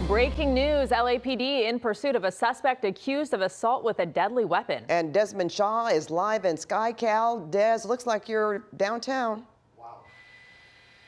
Breaking news, LAPD in pursuit of a suspect accused of assault with a deadly weapon. And Desmond Shaw is live in SkyCal. Des, looks like you're downtown.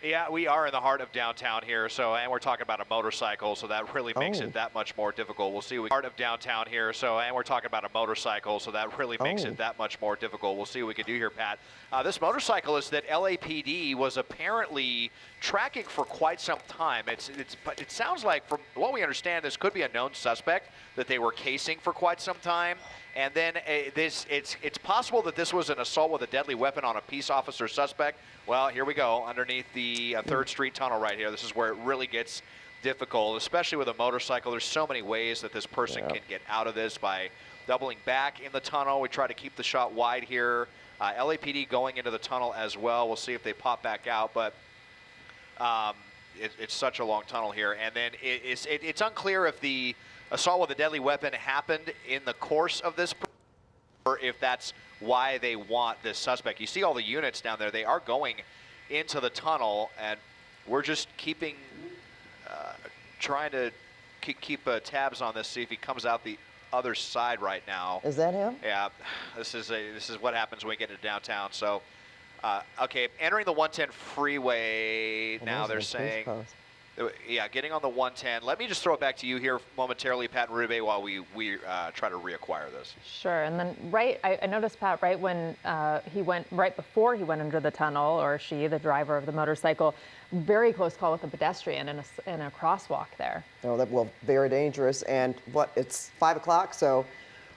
Yeah, we are in the heart of downtown here, and we're talking about a motorcycle, so that really makes it that much more difficult. We'll see. Heart of downtown here, and we're talking about a motorcycle, so that really makes it that much more difficult. We'll see what we can do here, Pat. This motorcyclist that LAPD was apparently tracking for quite some time. It sounds like, from what we understand, this could be a known suspect that they were casing for quite some time. And then it's possible that this was an assault with a deadly weapon on a peace officer suspect. Well, here we go, underneath the 3rd Street tunnel right here. This is where it really gets difficult, especially with a motorcycle. There's so many ways that this person can get out of this by doubling back in the tunnel. We try to keep the shot wide here. LAPD going into the tunnel as well. We'll see if they pop back out, but it's such a long tunnel here. And then it's unclear if the assault with a deadly weapon happened in the course of this, or if that's why they want this suspect. You see all the units down there. They are going into the tunnel, and we're just trying to keep tabs on this, see if he comes out the other side right now. Is that him? Yeah, this is what happens when we get into downtown. So, okay, entering the 110 freeway now. They're saying. Yeah, getting on the 110. Let me just throw it back to you here momentarily, Pat and Rube, while we try to reacquire this. Sure, and then I noticed, Pat, right before he went under the tunnel, or she, the driver of the motorcycle, very close call with a pedestrian in a crosswalk there. Oh, well, very dangerous. And it's 5 o'clock, so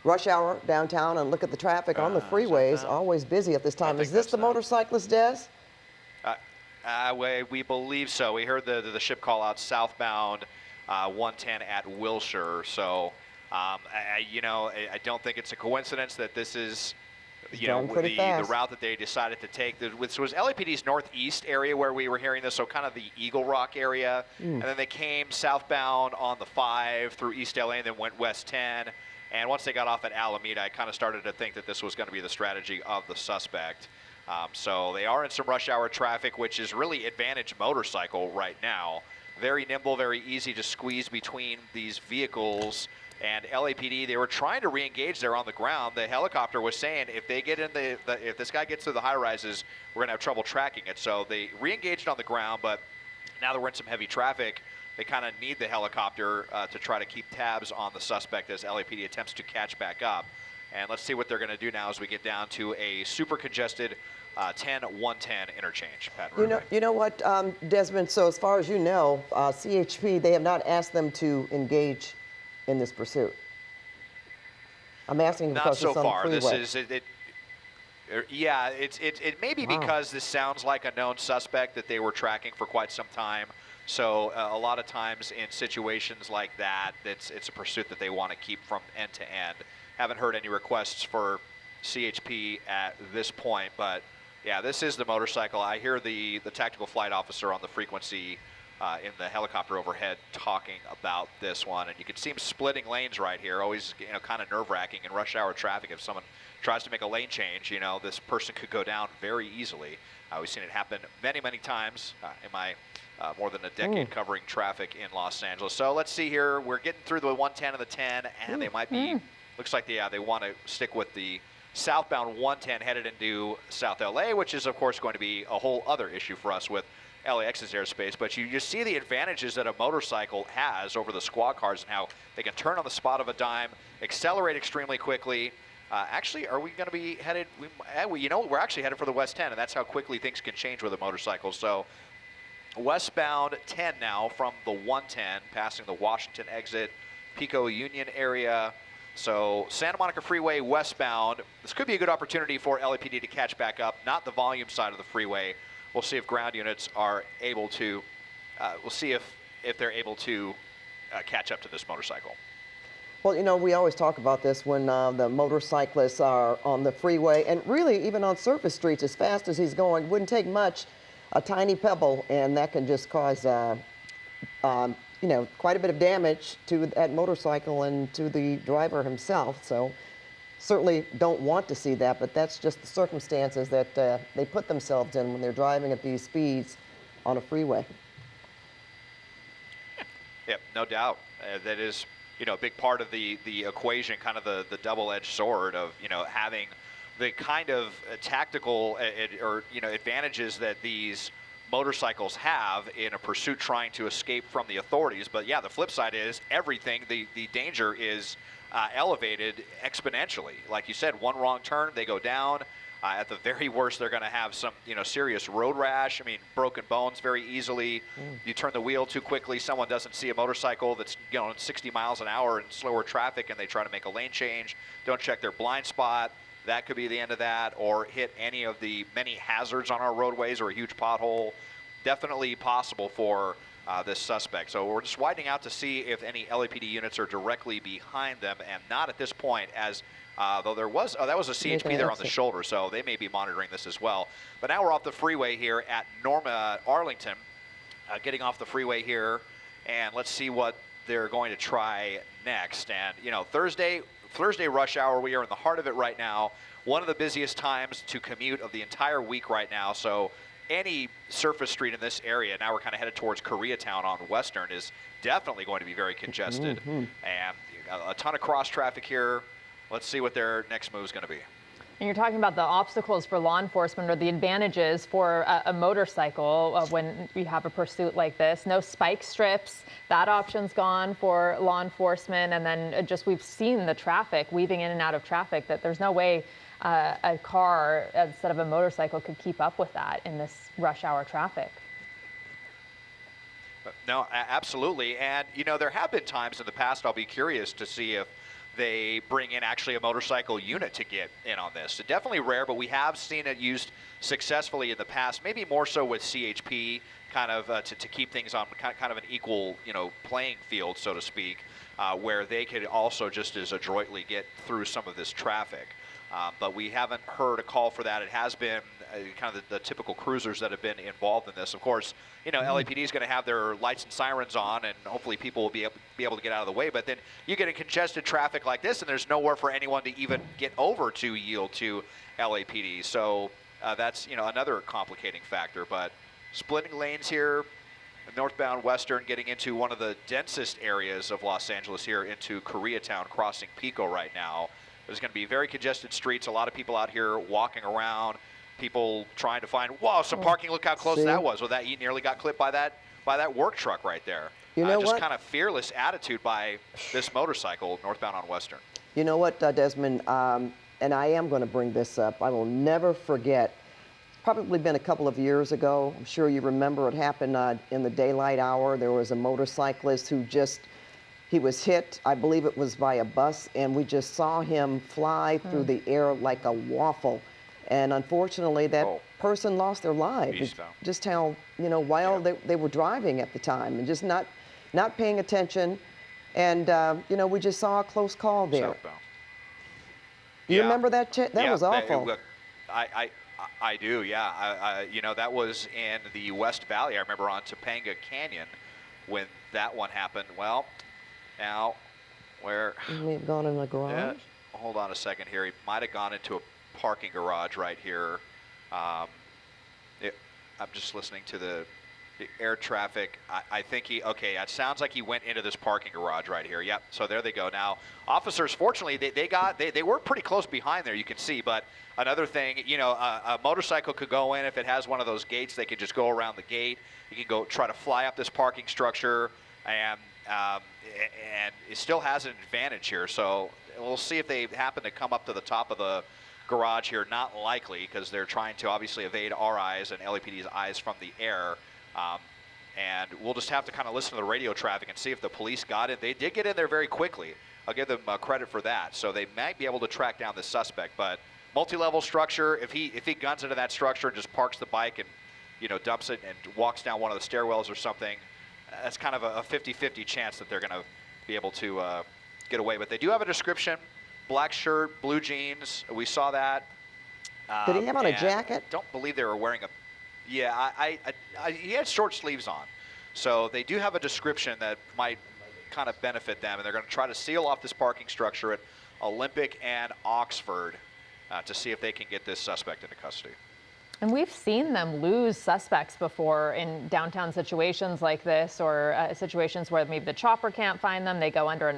rush hour downtown, and look at the traffic on the freeways, always busy at this time. Is this the motorcyclist, Des? We believe so. We heard the ship call out southbound 110 at Wilshire. So, I don't think it's a coincidence that this is, the route that they decided to take. This was LAPD's northeast area where we were hearing this, so kind of the Eagle Rock area. And then they came southbound on the 5 through East LA and then went west 10. And once they got off at Alameda, I kind of started to think that this was going to be the strategy of the suspect. So they are in some rush hour traffic, which is really advantage motorcycle right now. Very nimble, very easy to squeeze between these vehicles. And LAPD, they were trying to re-engage there on the ground. The helicopter was saying if they get in if this guy gets through the high rises, we're gonna have trouble tracking it. So they re-engaged on the ground, but now that we're in some heavy traffic, they kind of need the helicopter to try to keep tabs on the suspect as LAPD attempts to catch back up. And let's see what they're going to do now as we get down to a super congested 10-110 interchange. Pat, you know what, Desmond, so as far as you know, CHP, they have not asked them to engage in this pursuit. I'm asking because not so it's on far. the freeway. This is yeah, it may be because this sounds like a known suspect that they were tracking for quite some time. So a lot of times in situations like that, it's a pursuit that they want to keep from end to end. Haven't heard any requests for CHP at this point, but yeah, this is the motorcycle. I hear the tactical flight officer on the frequency in the helicopter overhead talking about this one, and you can see him splitting lanes right here. Always, kind of nerve-wracking in rush hour traffic. If someone tries to make a lane change, this person could go down very easily. We've seen it happen many, many times in my more than a decade covering traffic in Los Angeles. So let's see here. We're getting through the 110 and the 10, and they might be. Looks like they want to stick with the southbound 110 headed into South LA, which is, of course, going to be a whole other issue for us with LAX's airspace. But you see the advantages that a motorcycle has over the squad cars and how they can turn on the spot of a dime, accelerate extremely quickly. Actually, are we going to be headed? We're actually headed for the West 10, and that's how quickly things can change with a motorcycle. So westbound 10 now from the 110, passing the Washington exit, Pico Union area. So Santa Monica Freeway westbound. This could be a good opportunity for LAPD to catch back up, not the volume side of the freeway. We'll see if ground units are able to, we'll see if they're able to catch up to this motorcycle. Well, we always talk about this when the motorcyclists are on the freeway, and really even on surface streets, as fast as he's going, wouldn't take much, a tiny pebble, and that can just cause quite a bit of damage to that motorcycle and to the driver himself. So certainly don't want to see that, but that's just the circumstances that they put themselves in when they're driving at these speeds on a freeway. Yep, no doubt. That is, a big part of the equation, kind of the double-edged sword of, having the kind of tactical or advantages that these motorcycles have in a pursuit trying to escape from the authorities. But yeah, the flip side is everything, the danger is elevated exponentially. Like you said, one wrong turn, they go down. At the very worst, they're going to have some, serious road rash. I mean, broken bones very easily. You turn the wheel too quickly, someone doesn't see a motorcycle that's, 60 miles an hour in slower traffic, and they try to make a lane change, don't check their blind spot. That could be the end of that, or hit any of the many hazards on our roadways or a huge pothole. Definitely possible for this suspect. So we're just widening out to see if any LAPD units are directly behind them, and not at this point, as though there was, that was a CHP there on the shoulder, so they may be monitoring this as well. But now we're off the freeway here at Arlington, getting off the freeway here, and let's see what they're going to try next. And, Thursday rush hour, we are in the heart of it right now. One of the busiest times to commute of the entire week right now. So any surface street in this area, now we're kind of headed towards Koreatown on Western, is definitely going to be very congested. And a ton of cross traffic here. Let's see what their next move is going to be. And you're talking about the obstacles for law enforcement or the advantages for a motorcycle when you have a pursuit like this. No spike strips, that option's gone for law enforcement. And then we've seen the traffic, weaving in and out of traffic, that there's no way a car instead of a motorcycle could keep up with that in this rush hour traffic. No, absolutely. And, there have been times in the past, I'll be curious to see if they bring in actually a motorcycle unit to get in on this. So definitely rare, but we have seen it used successfully in the past, maybe more so with CHP, kind of to keep things on kind of an equal, playing field, so to speak, where they could also just as adroitly get through some of this traffic. But we haven't heard a call for that. It has been kind of the typical cruisers that have been involved in this. Of course, LAPD is going to have their lights and sirens on, and hopefully people will be able to get out of the way. But then you get in congested traffic like this, and there's nowhere for anyone to even get over to yield to LAPD. So that's another complicating factor. But splitting lanes here, northbound Western, getting into one of the densest areas of Los Angeles here into Koreatown, crossing Pico right now. There's going to be very congested streets, a lot of people out here walking around, people trying to find, whoa, some parking, look how close that was. Well, that he nearly got clipped by that work truck right there. You know just what? kind of fearless attitude by this motorcycle northbound on Western. You know what, Desmond, and I am going to bring this up. I will never forget. It's probably been a couple of years ago. I'm sure you remember it happened in the daylight hour. There was a motorcyclist who he was hit, I believe it was by a bus, and we just saw him fly through the air like a waffle. And unfortunately, that person lost their life. Just how, wild they were driving at the time, and just not paying attention. And, we just saw a close call there. You remember that? That was awful. Look, I do, yeah. That was in the West Valley. I remember on Topanga Canyon when that one happened. Well, now, where? He may have gone in the garage. Hold on a second here. He might have gone into a parking garage right here. I'm just listening to the air traffic. I think it sounds like he went into this parking garage right here. Yep, so there they go. Now, officers, fortunately, they were pretty close behind there, you can see, but another thing, a motorcycle could go in if it has one of those gates. They could just go around the gate. You can go try to fly up this parking structure, and it still has an advantage here. So we'll see if they happen to come up to the top of the garage here. Not likely, because they're trying to obviously evade our eyes and LAPD's eyes from the air. And we'll just have to kind of listen to the radio traffic and see if the police got it. They did get in there very quickly. I'll give them credit for that. So they might be able to track down the suspect. But multi-level structure, if he guns into that structure and just parks the bike and dumps it and walks down one of the stairwells or something, that's kind of a 50-50 chance that they're going to be able to get away. But they do have a description: black shirt, blue jeans. We saw that. Did he have on a jacket? Don't believe they were wearing a. Yeah, he had short sleeves on. So they do have a description that might kind of benefit them, and they're going to try to seal off this parking structure at Olympic and Oxford to see if they can get this suspect into custody. And we've seen them lose suspects before in downtown situations like this, or situations where maybe the chopper can't find them. They go under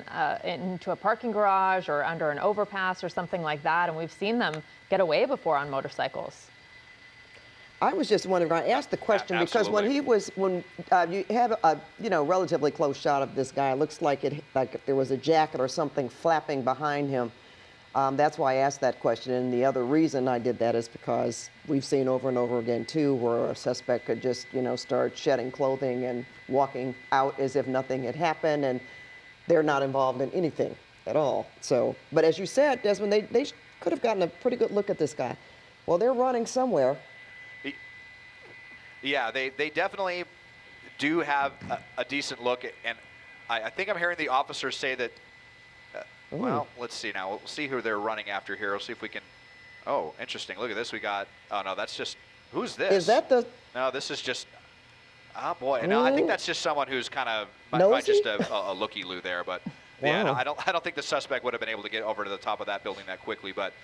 into a parking garage or under an overpass or something like that. And we've seen them get away before on motorcycles. I was just wondering, I asked the question because when you have a relatively close shot of this guy, it looks like if there was a jacket or something flapping behind him. That's why I asked that question. And the other reason I did that is because we've seen over and over again, too, where a suspect could just, start shedding clothing and walking out as if nothing had happened, and they're not involved in anything at all. So, but as you said, Desmond, they could have gotten a pretty good look at this guy. Well, they're running somewhere. Yeah, they definitely do have a decent look. And I think I'm hearing the officers say that, well, let's see now. We'll see who they're running after here. We'll see if we can. Oh, interesting. Look at this. We got, oh, no, that's just, who's this? Is that the? No, this is just, oh, boy. No, I think that's just someone who's kind of, might just a looky-loo there. But, yeah, no, I don't think the suspect would have been able to get over to the top of that building that quickly. But,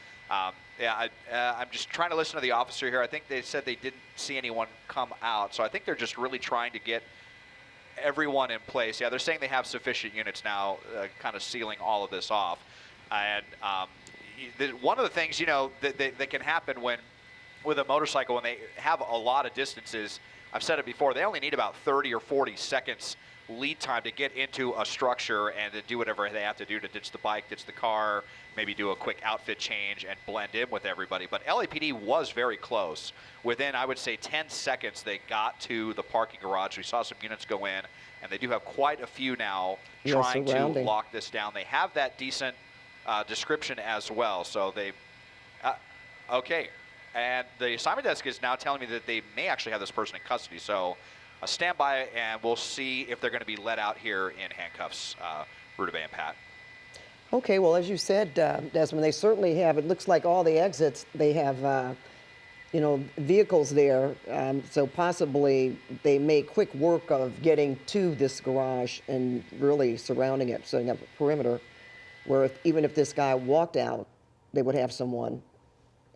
yeah, I'm just trying to listen to the officer here. I think they said they didn't see anyone come out. So I think they're just really trying to get everyone in place. Yeah, they're saying they have sufficient units now, kind of sealing all of this off. And one of the things, that can happen with a motorcycle when they have a lot of distances, I've said it before, they only need about 30 or 40 seconds lead time to get into a structure and to do whatever they have to do to ditch the bike, ditch the car, maybe do a quick outfit change and blend in with everybody. But LAPD was very close. Within, I would say, 10 seconds, they got to the parking garage. We saw some units go in, and they do have quite a few now trying to lock this down. They have that decent description as well. So they, okay. And the assignment desk is now telling me that they may actually have this person in custody. So stand by, and we'll see if they're going to be let out here in handcuffs, Rudabeh and Pat. Okay, well, as you said, Desmond, they certainly have, it looks like all the exits, they have, vehicles there. So possibly they made quick work of getting to this garage and really surrounding it, setting up a perimeter, where even if this guy walked out, they would have someone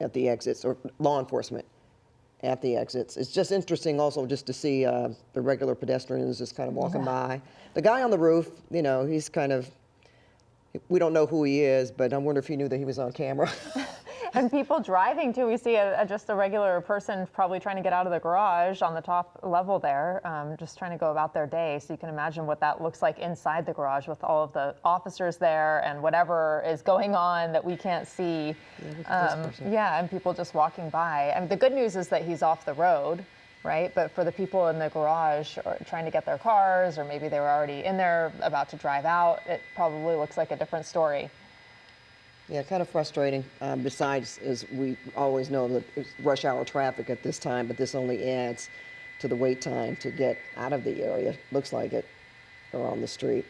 at the exits, or law enforcement at the exits. It's just interesting also just to see the regular pedestrians just kind of walking by. The guy on the roof, he's kind of, we don't know who he is, but I wonder if he knew that he was on camera. And people driving too, we see just a regular person probably trying to get out of the garage on the top level there, just trying to go about their day. So you can imagine what that looks like inside the garage with all of the officers there and whatever is going on that we can't see. Yeah, and people just walking by. I mean, the good news is that he's off the road, right? But for the people in the garage or trying to get their cars, or maybe they were already in there about to drive out, it probably looks like a different story. Yeah, kind of frustrating. Besides, as we always know, that it's rush hour traffic at this time, but this only adds to the wait time to get out of the area. Looks like it, or on the street.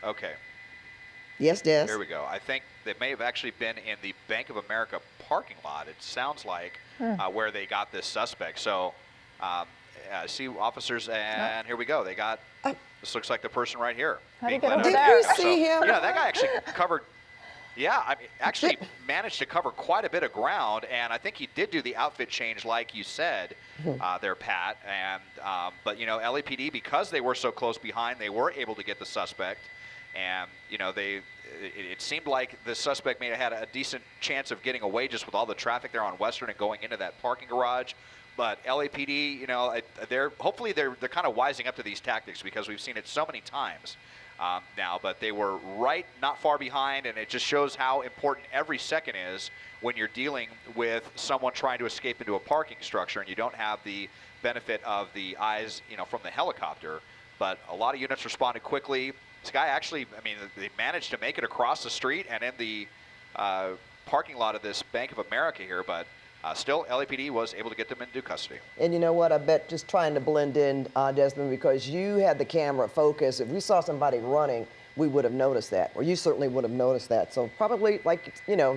Okay. Yes, Des? Here we go. I think they may have actually been in the Bank of America parking lot, it sounds like, where they got this suspect. So, see officers, and here we go. They got, this looks like the person right here. How do you get over Did there? you see him? Yeah, that guy actually covered. Yeah, I mean, actually managed to cover quite a bit of ground, and I think he did do the outfit change, like you said, there, Pat. And but LAPD, because they were so close behind, they were able to get the suspect, and it seemed like the suspect may have had a decent chance of getting away just with all the traffic there on Western and going into that parking garage. But LAPD, they're kind of wising up to these tactics because we've seen it so many times. Now, but they were not far behind, and it just shows how important every second is when you're dealing with someone trying to escape into a parking structure and you don't have the benefit of the eyes, from the helicopter. But a lot of units responded quickly. This guy actually, they managed to make it across the street and in the parking lot of this Bank of America here, but still, LAPD was able to get them into custody. And you know what? I bet just trying to blend in, Desmond, because you had the camera focus. If we saw somebody running, we would have noticed that, or you certainly would have noticed that. So probably,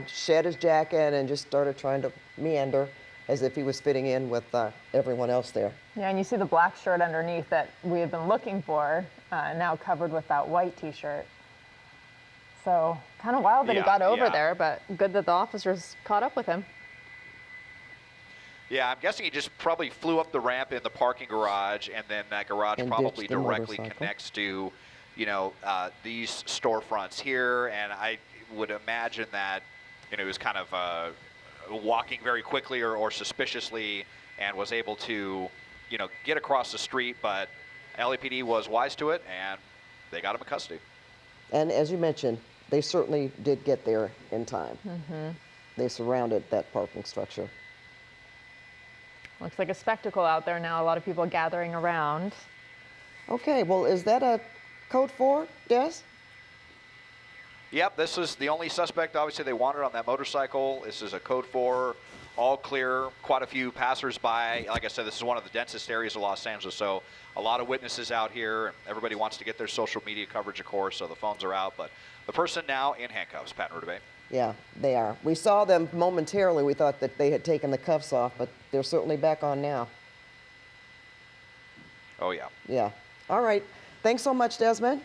shed his jacket and just started trying to meander as if he was fitting in with everyone else there. Yeah, and you see the black shirt underneath that we had been looking for, now covered with that white T-shirt. So kind of wild that he got over there, but good that the officers caught up with him. Yeah, I'm guessing he just probably flew up the ramp in the parking garage, and then that garage And probably ditched the directly motorcycle. connects to, you know, these storefronts here. And I would imagine that, you know, he was kind of walking very quickly or suspiciously, and was able to, you know, get across the street. But LAPD was wise to it, and they got him in custody. And as you mentioned, they certainly did get there in time. They surrounded that parking structure. Looks like a spectacle out there now. A lot of people gathering around. Okay, well, is that a code 4, Des? Yep, this is the only suspect, obviously, they wanted on that motorcycle. This is a code 4, all clear, quite a few passersby. Like I said, this is one of the densest areas of Los Angeles, so a lot of witnesses out here. Everybody wants to get their social media coverage, of course, so the phones are out. But the person now in handcuffs, Pat Rudabay. Yeah, they are. We saw them momentarily. We thought that they had taken the cuffs off, but they're certainly back on now. Oh, yeah. Yeah. All right. Thanks so much, Desmond.